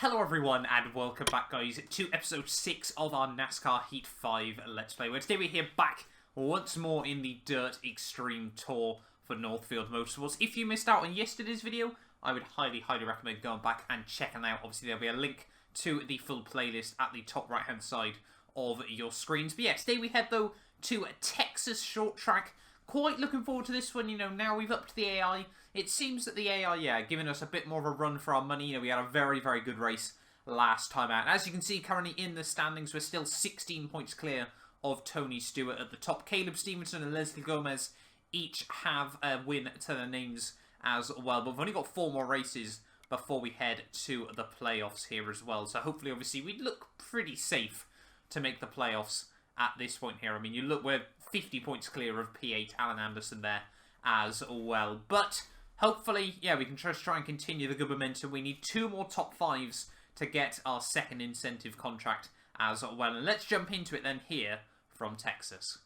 Hello everyone and welcome back guys to episode 6 of our NASCAR Heat 5 Let's Play, where today we're here back once more in the Dirt Xtreme Tour for Northfield Motorsports. If you missed out on yesterday's video, I would highly recommend going back and checking out. Obviously there'll be a link to the full playlist at the top right hand side of your screens. But yeah, today we head though to a Texas short track. Quite looking forward to this one. You know, now we've upped the AI. It seems that the AI, yeah, giving us a bit more of a run for our money. You know, we had a very good race last time out. And as you can see, currently in the standings, we're still 16 points clear of Tony Stewart at the top. Caleb Stevenson and Leslie Gomez each have a win to their names as well. But we've only got 4 more races before we head to the playoffs here as well. So hopefully, obviously, we look pretty safe to make the playoffs at this point here. I mean, you look, we're 50 points clear of P8, Alan Anderson there as well. But hopefully, yeah, we can just try and continue the good momentum. We need 2 more top 5s to get our second incentive contract as well. And let's jump into it then here from Texas.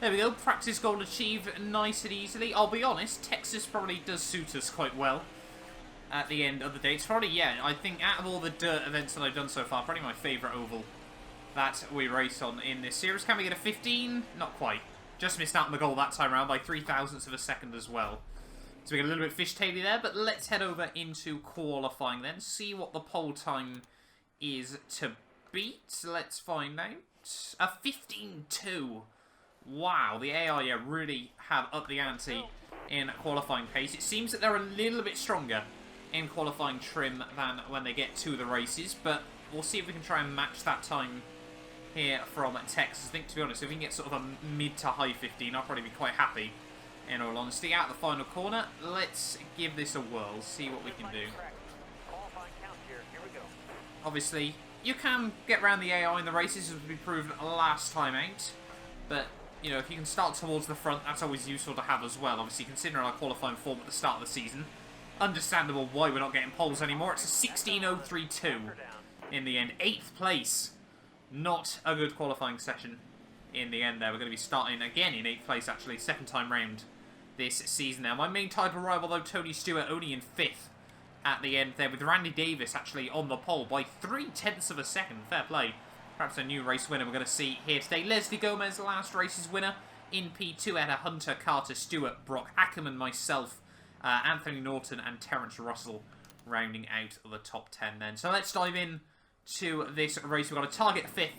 There we go, practice goal achieved nice and easily. I'll be honest, Texas probably does suit us quite well at the end of the day. It's probably, yeah, I think out of all the dirt events that I've done so far, probably my favourite oval that we race on in this series. Can we get a 15? Not quite. Just missed out on the goal that time around by 0.03 of a second as well. So we get a little bit fishtaily there, but let's head over into qualifying then. See what the pole time is to beat. Let's find out. A 15.2. Wow, the AI really have upped the ante in qualifying pace. It seems that they're a little bit stronger in qualifying trim than when they get to the races, but we'll see if we can try and match that time here from Texas. I think, to be honest, if we can get sort of a mid to high 15, I'll probably be quite happy, in all honesty. Out the final corner, let's give this a whirl, see what we can do. Obviously, you can get around the AI in the races, as we proved last time out, but, you know, if you can start towards the front, that's always useful to have as well. Obviously, considering our qualifying form at the start of the season, understandable why we're not getting poles anymore. It's a 16.032 in the end. 8th place. Not a good qualifying session in the end there. We're going to be starting again in 8th place, actually. 2nd time round this season now. My main title rival, though, Tony Stewart, only in 5th at the end there, with Randy Davis actually on the pole by 0.3 of a second. Fair play. Perhaps a new race winner we're going to see here today. Leslie Gomez, last race's winner in P2. Had a Hunter, Carter, Stewart, Brock Ackerman, myself, Anthony Norton, and Terrence Russell rounding out the top 10 then. So let's dive in to this race. We've got a target 5th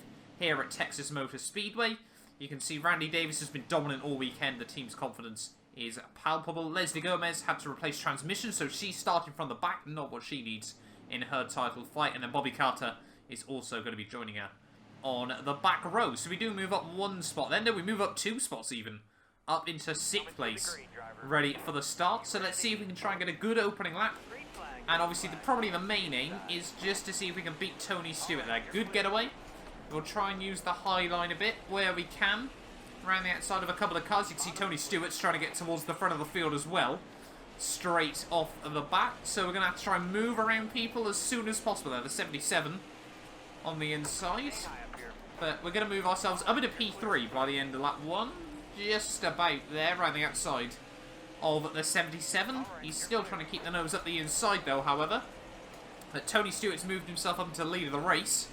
here at Texas Motor Speedway. You can see Randy Davis has been dominant all weekend. The team's confidence is palpable. Leslie Gomez had to replace transmission, so she's starting from the back, not what she needs in her title fight. And then Bobby Carter is also going to be joining her on the back row. So we do move up 1 spot. Then we move up 2 spots even, up into 6th place, ready for the start. So let's see if we can try and get a good opening lap. And obviously, probably the main aim is just to see if we can beat Tony Stewart there. Good getaway. We'll try and use the high line a bit where we can. Around the outside of a couple of cars. You can see Tony Stewart's trying to get towards the front of the field as well. Straight off the bat. So we're going to have to try and move around people as soon as possible there. The 77 on the inside. But we're going to move ourselves up into P3 by the end of lap 1. Just about there, around the outside of the 77. He's still trying to keep the nose up the inside though, however. But Tony Stewart's moved himself up into the lead of the race.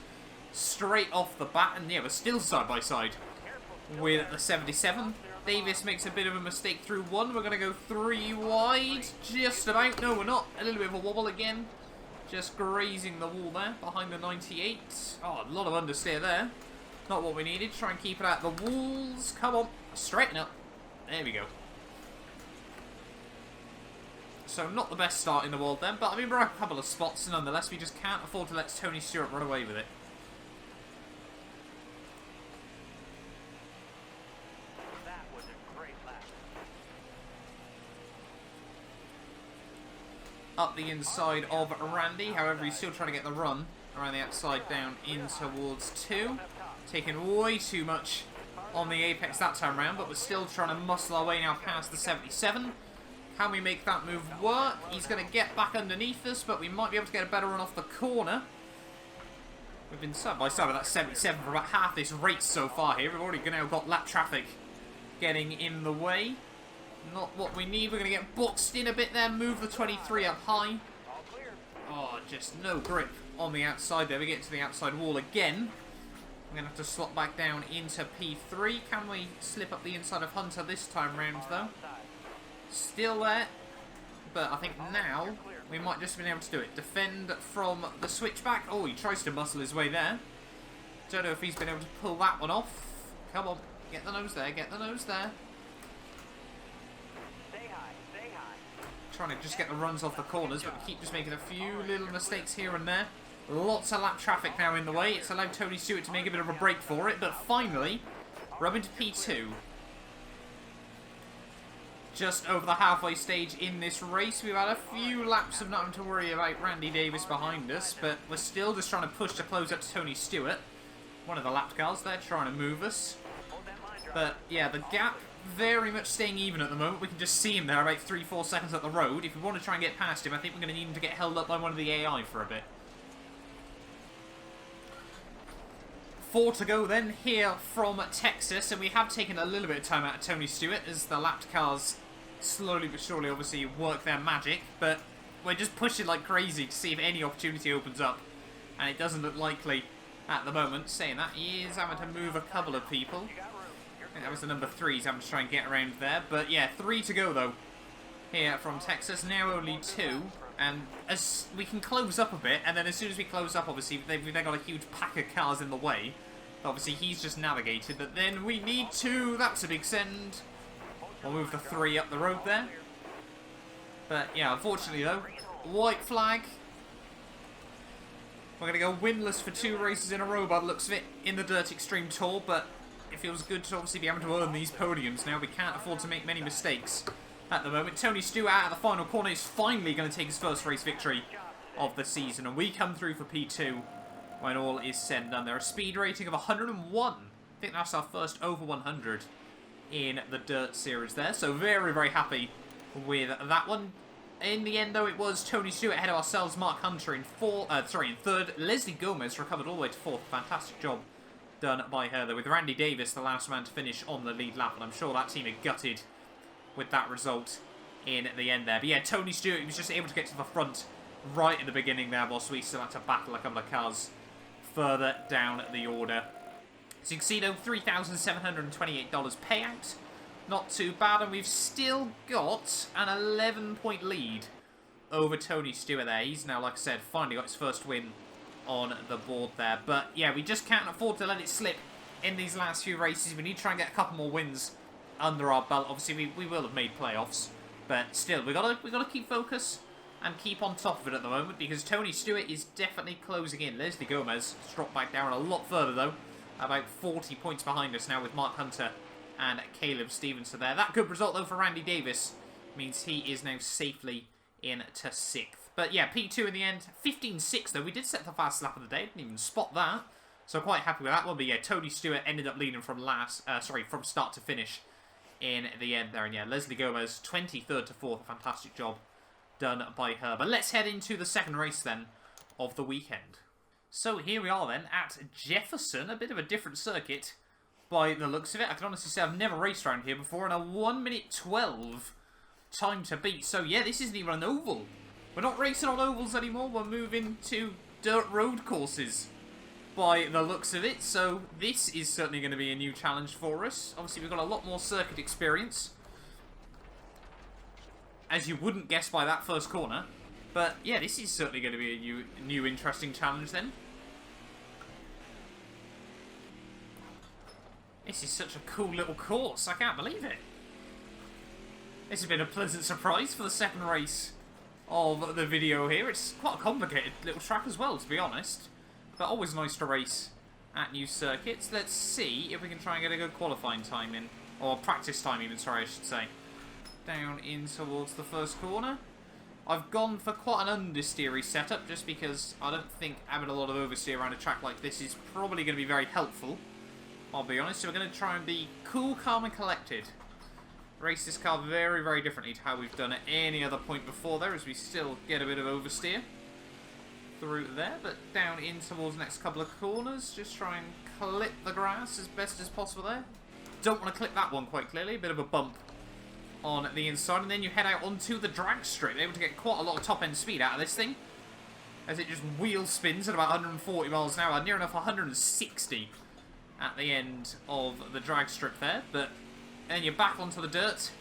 Straight off the bat, and yeah, we're still side by side with the 77. Davis makes a bit of a mistake through 1. We're going to go 3 wide. Just about. No, we're not. A little bit of a wobble again. Just grazing the wall there behind the 98. Oh, a lot of understeer there. Not what we needed. Try and keep it out the walls. Come on. Straighten up. There we go. So not the best start in the world then, but I mean we're a couple of spots nonetheless. We just can't afford to let Tony Stewart run away with it. That was a great lap. Up the inside of Randy, however he's still trying to get the run around the outside down in towards 2. Taking way too much on the apex that time round, but we're still trying to muscle our way now past the 77. Can we make that move work? He's going to get back underneath us, but we might be able to get a better run off the corner. We've been side by side with that 77 for about half this race so far here. We've already now got lap traffic getting in the way. Not what we need. We're going to get boxed in a bit there. Move the 23 up high. Oh, just no grip on the outside there. We get to the outside wall again. I'm going to have to slot back down into P3. Can we slip up the inside of Hunter this time round, though? Still there. But I think now we might just have been able to do it. Defend from the switchback. Oh, he tries to muscle his way there. Don't know if he's been able to pull that one off. Come on. Get the nose there. Get the nose there. Stay high, stay high. Trying to just get the runs off the corners, but we keep just making a few little mistakes here and there. Lots of lap traffic now in the way. It's allowed Tony Stewart to make a bit of a break for it, but finally, we're up into P2. Just over the halfway stage in this race. We've had a few laps of nothing to worry about Randy Davis behind us, but we're still just trying to push to close up to Tony Stewart. One of the lap cars there trying to move us. But yeah, the gap very much staying even at the moment. We can just see him there about 3-4 seconds up the road. If we want to try and get past him, I think we're going to need him to get held up by one of the AI for a bit. 4 to go then here from Texas, and we have taken a little bit of time out of Tony Stewart as the lapped cars slowly but surely obviously work their magic, but we're just pushing like crazy to see if any opportunity opens up, and it doesn't look likely at the moment. Saying that, he is having to move a couple of people. I think that was the number 3s having to try and get around there, but yeah, 3 to go though here from Texas, now only 2. And as we can close up a bit, and then as soon as we close up, obviously, we've then got a huge pack of cars in the way. Obviously, he's just navigated, but then we need 2. That's a big send. We'll move the 3 up the road there. But, yeah, unfortunately, though, white flag. We're going to go winless for 2 races in a row by the looks of it in the Dirt Xtreme Tour, but it feels good to obviously be able to earn these podiums now. We can't afford to make many mistakes at the moment. Tony Stewart out of the final corner is finally going to take his first race victory of the season, and we come through for P2 when all is said and done. There a speed rating of 101. I think that's our first over 100 in the Dirt Series there, so very, very happy with that one. In the end, though, it was Tony Stewart ahead of ourselves, Mark Hunter in third. Leslie Gomez recovered all the way to 4th. Fantastic job done by her, though, with Randy Davis the last man to finish on the lead lap, and I'm sure that team are gutted with that result in the end there. But yeah, Tony Stewart, he was just able to get to the front right at the beginning there, whilst we still had to battle a couple of cars further down the order. So you can see, though, $3,728 payout. Not too bad, and we've still got an 11-point lead over Tony Stewart there. He's now, like I said, finally got his first win on the board there. But yeah, we just can't afford to let it slip in these last few races. We need to try and get a couple more wins under our belt. Obviously, we will have made playoffs, but still, we gotta keep focus and keep on top of it at the moment, because Tony Stewart is definitely closing in. Leslie Gomez has dropped back down a lot further, though, about 40 points behind us now with Mark Hunter and Caleb Stevenson there. That good result, though, for Randy Davis means he is now safely into 6th. But yeah, P2 in the end, 15.6 though. We did set the fastest lap of the day, didn't even spot that, so quite happy with that one. But yeah, Tony Stewart ended up leading from from start to finish in the end there. And yeah, Leslie Gomez, 23rd to 4th. A fantastic job done by her. But let's head into the second race then of the weekend. So here we are then at Jefferson, a bit of a different circuit by the looks of it. I can honestly say I've never raced around here before, and a 1:12 time to beat. So yeah, this isn't even an oval. We're not racing on ovals anymore, we're moving to dirt road courses by the looks of it. So this is certainly going to be a new challenge for us. Obviously we've got a lot more circuit experience, as you wouldn't guess by that first corner. But yeah, this is certainly going to be a new interesting challenge then. This is such a cool little course, I can't believe it. This has been a pleasant surprise for the second race of the video here. It's quite a complicated little track as well, to be honest. But always nice to race at new circuits. Let's see if we can try and get a good qualifying time in. Or practice time even, sorry, I should say. Down in towards the first corner. I've gone for quite an understeery setup, just because I don't think having a lot of oversteer around a track like this is probably going to be very helpful, I'll be honest. So we're going to try and be cool, calm and collected. Race this car very, very differently to how we've done at any other point before there, as we still get a bit of oversteer through there, but down in towards the next couple of corners. Just try and clip the grass as best as possible there. Don't want to clip that one quite clearly, a bit of a bump on the inside, and then you head out onto the drag strip, able to get quite a lot of top end speed out of this thing. as it just wheel spins at about 140 miles an hour, near enough 160 at the end of the drag strip there. But then you're back onto the dirt,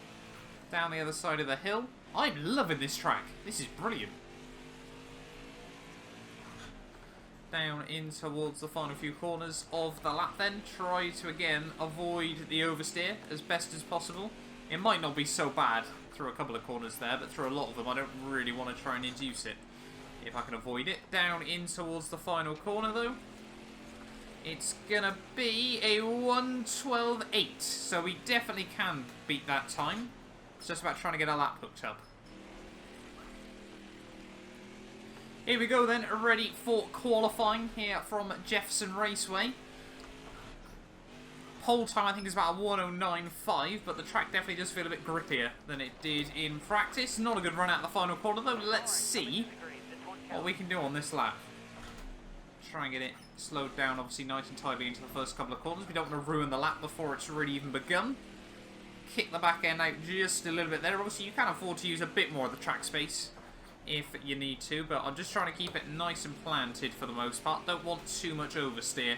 down the other side of the hill. I'm loving this track. This is brilliant. Down in towards the final few corners of the lap then. Try to, again, avoid the oversteer as best as possible. It might not be so bad through a couple of corners there, but through a lot of them I don't really want to try and induce it, if I can avoid it. Down in towards the final corner though. It's going to be a 1:12.8, so we definitely can beat that time. It's just about trying to get our lap hooked up. Here we go then, ready for qualifying here from Jefferson Raceway. Pole time I think is about a 1:09.5, but the track definitely does feel a bit grippier than it did in practice. Not a good run out the final corner though. Let's see what we can do on this lap. Try and get it slowed down obviously nice and tidily into the first couple of corners. We don't want to ruin the lap before it's really even begun. Kick the back end out just a little bit there. Obviously you can afford to use a bit more of the track space if you need to, but I'm just trying to keep it nice and planted for the most part. Don't want too much oversteer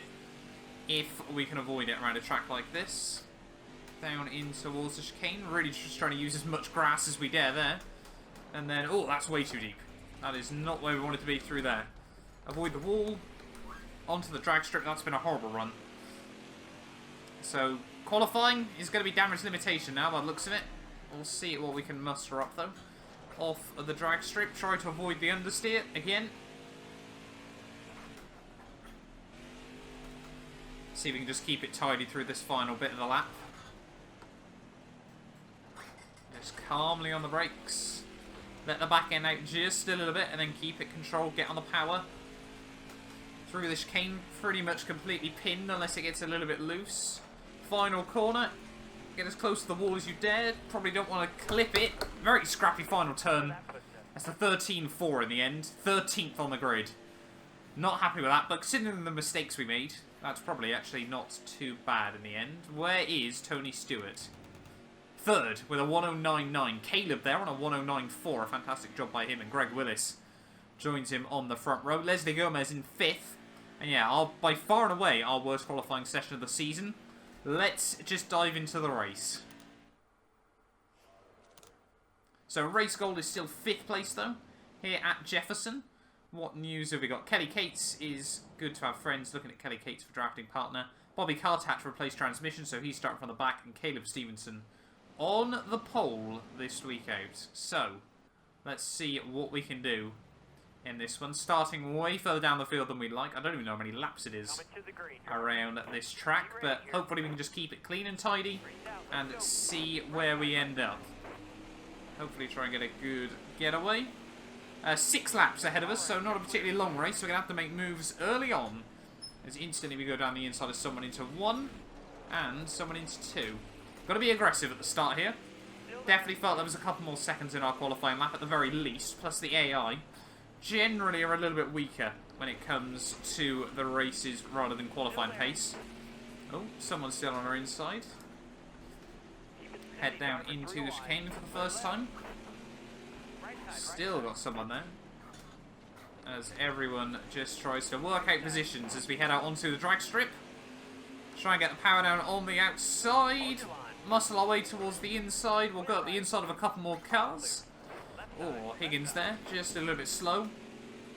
if we can avoid it around a track like this. Down in towards the chicane, really just trying to use as much grass as we dare there. And then, oh, that's way too deep. That is not where we want it to be through there. Avoid the wall, onto the drag strip. That's been a horrible run. So, qualifying is going to be damage limitation now by the looks of it. We'll see what we can muster up though. Off of the drag strip, try to avoid the understeer again. See if we can just keep it tidy through this final bit of the lap. Just calmly on the brakes. Let the back end out just a little bit and then keep it controlled, get on the power. Through the chicane, pretty much completely pinned unless it gets a little bit loose. Final corner. Get as close to the wall as you dare. Probably don't want to clip it. Very scrappy final turn. That's the 13.4 in the end. 13th on the grid. Not happy with that, but considering the mistakes we made, that's probably actually not too bad in the end. Where is Tony Stewart? Third with a 1:09.9. Caleb there on a 1:09.4. A fantastic job by him, and Greg Willis joins him on the front row. Leslie Gomez in 5th. And yeah, by far and away our worst qualifying session of the season. Let's just dive into the race. So race goal is still 5th place though, here at Jefferson. What news have we got? Kelly Cates is good to have friends. Looking at Kelly Cates for drafting partner. Bobby Cartat to replace transmission, so he's starting from the back. And Caleb Stevenson on the pole this week out. So, let's see what we can do in this one. Starting way further down the field than we'd like. I don't even know how many laps it is around this track, but hopefully we can just keep it clean and tidy and see where we end up. Hopefully try and get a good getaway. 6 laps ahead of us, so not a particularly long race, so we're going to have to make moves early on. As instantly we go down the inside of someone into 1 and someone into 2. Got to be aggressive at the start here. Definitely felt there was a couple more seconds in our qualifying lap at the very least, plus the AI generally are a little bit weaker when it comes to the races rather than qualifying pace. Oh, someone's still on our inside. Head down into the chicane for the first time. Still got someone there. As everyone just tries to work out positions as we head out onto the drag strip. Try and get the power down on the outside. Muscle our way towards the inside. We'll go up the inside of a couple more cars. Oh, Higgins there, just a little bit slow.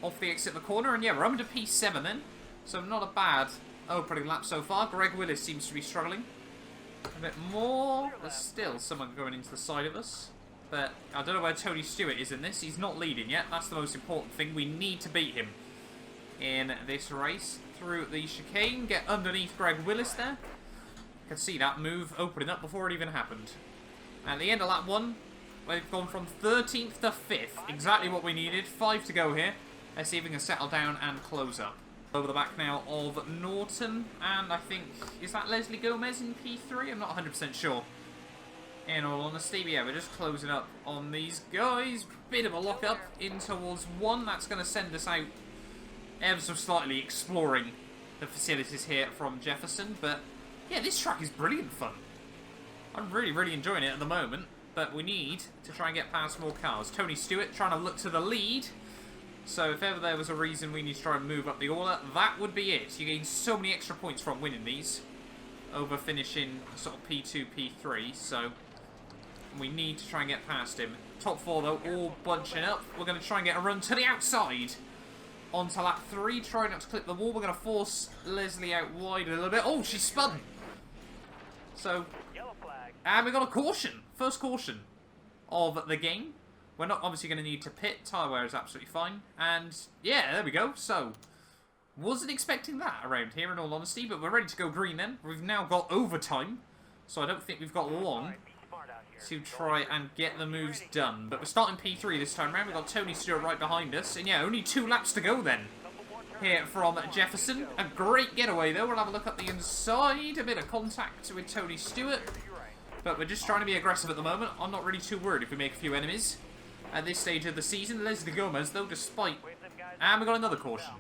Off the exit of the corner, and yeah, we're up to P7 then. So not a bad opening lap so far. Greg Willis seems to be struggling a bit more. There's still someone going into the side of us. But I don't know where Tony Stewart is in this. He's not leading yet. That's the most important thing. We need to beat him in this race. Through the chicane, get underneath Greg Willis there. You can see that move opening up before it even happened. At the end of lap 1, we've gone from 13th to 5th. Exactly what we needed. 5 to go here. Let's see if we can settle down and close up. Over the back now of Norton. And I think, is that Leslie Gomez in P3? I'm not 100% sure. In all honesty, but yeah, we're just closing up on these guys. Bit of a lock-up in towards 1. That's going to send us out ever so slightly exploring the facilities here from Jefferson. But yeah, this track is brilliant fun. I'm really, really enjoying it at the moment. But we need to try and get past more cars. Tony Stewart trying to look to the lead. So if ever there was a reason we need to try and move up the order, that would be it. You gain so many extra points from winning these over finishing sort of P2, P3, so we need to try and get past him. Top 4 though, all bunching up. We're going to try and get a run to the outside. Onto lap 3, try not to clip the wall. We're going to force Leslie out wide a little bit. Oh, she spun! So, and we got a caution. First caution of the game. We're not obviously going to need to pit. Tyre wear is absolutely fine. And, yeah, there we go. So, wasn't expecting that around here in all honesty, but we're ready to go green then. We've now got overtime, so I don't think we've got long to try and get the moves done. But we're starting P3 this time around. We've got Tony Stewart right behind us. And yeah, only 2 laps to go then. Here from Jefferson. A great getaway though. We'll have a look up the inside. A bit of contact with Tony Stewart. But we're just trying to be aggressive at the moment. I'm not really too worried if we make a few enemies at this stage of the season. Leslie Gomez though, despite... And we got another caution.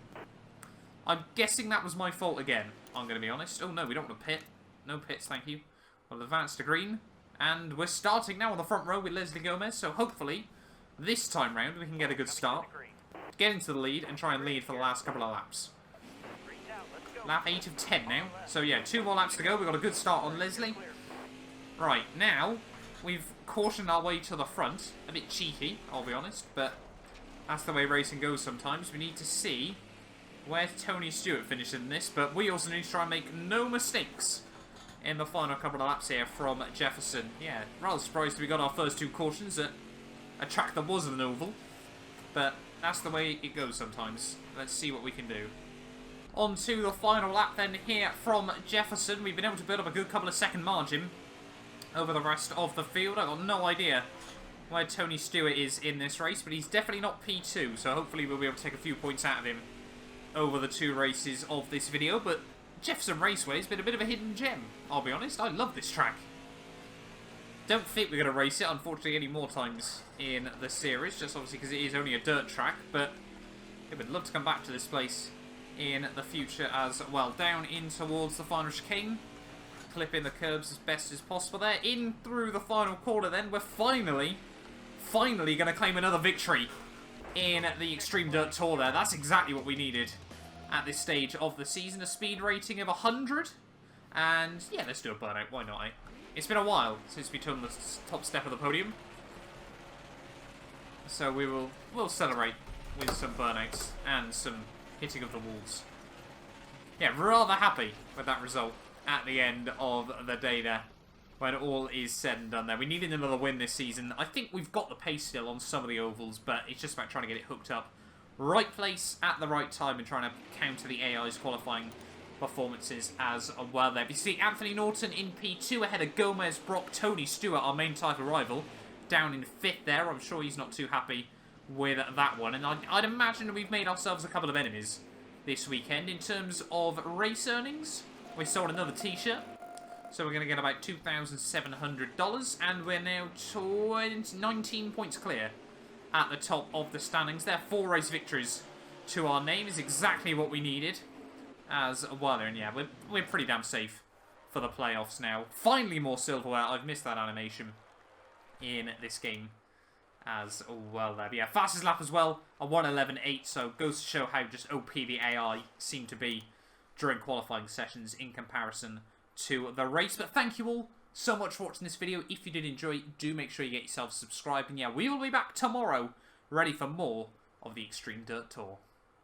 I'm guessing that was my fault again. I'm going to be honest. Oh no, we don't want to pit. No pits, thank you. We'll advance to green. And we're starting now on the front row with Leslie Gomez, so hopefully, this time round, we can get a good start. Get into the lead and try and lead for the last couple of laps. Lap 8 of 10 now. So yeah, 2 more laps to go. We've got a good start on Leslie. Right, now, we've cautioned our way to the front. A bit cheeky, I'll be honest, but that's the way racing goes sometimes. We need to see where Tony Stewart finishes in this, but we also need to try and make no mistakes in the final couple of laps here from Jefferson. Yeah, rather surprised we got our first 2 cautions at a track that wasn't an oval. But that's the way it goes sometimes. Let's see what we can do. On to the final lap then here from Jefferson. We've been able to build up a good couple of second margin over the rest of the field. I've got no idea where Tony Stewart is in this race, but he's definitely not P2, so hopefully we'll be able to take a few points out of him over the 2 races of this video. But Jefferson Raceway has been a bit of a hidden gem, I'll be honest. I love this track. Don't think we're going to race it, unfortunately, any more times in the series, just obviously because it is only a dirt track, but I would love to come back to this place in the future as well. Down in towards the final chicane, clipping the curbs as best as possible there. In through the final corner then, we're finally going to claim another victory in the Extreme Dirt Tour there. That's exactly what we needed at this stage of the season. A speed rating of 100. And yeah, let's do a burnout. Why not, eh? It's been a while since we took the top step of the podium. So we'll celebrate with some burnouts and some hitting of the walls. Yeah, rather happy with that result at the end of the day there. When all is said and done there. We needed another win this season. I think we've got the pace still on some of the ovals, but it's just about trying to get it hooked up. Right place at the right time and trying to counter the AI's qualifying performances as well there. You see Anthony Norton in P2 ahead of Gomez, Brock, Tony Stewart, our main title rival, down in 5th there. I'm sure he's not too happy with that one. And I'd imagine we've made ourselves a couple of enemies this weekend. In terms of race earnings, we sold another t-shirt. So we're going to get about $2,700. And we're now 19 points clear at the top of the standings there. 4 race victories to our name is exactly what we needed as well. And yeah, we're pretty damn safe for the playoffs now. Finally more silverware. I've missed that animation in this game as well there. But yeah, fastest lap as well, a 1:11.8, so goes to show how just OP the AI seemed to be during qualifying sessions in comparison to the race. But thank you all so much for watching this video. If you did enjoy it, do make sure you get yourself subscribed. And yeah, we will be back tomorrow, ready for more of the Extreme Dirt Tour.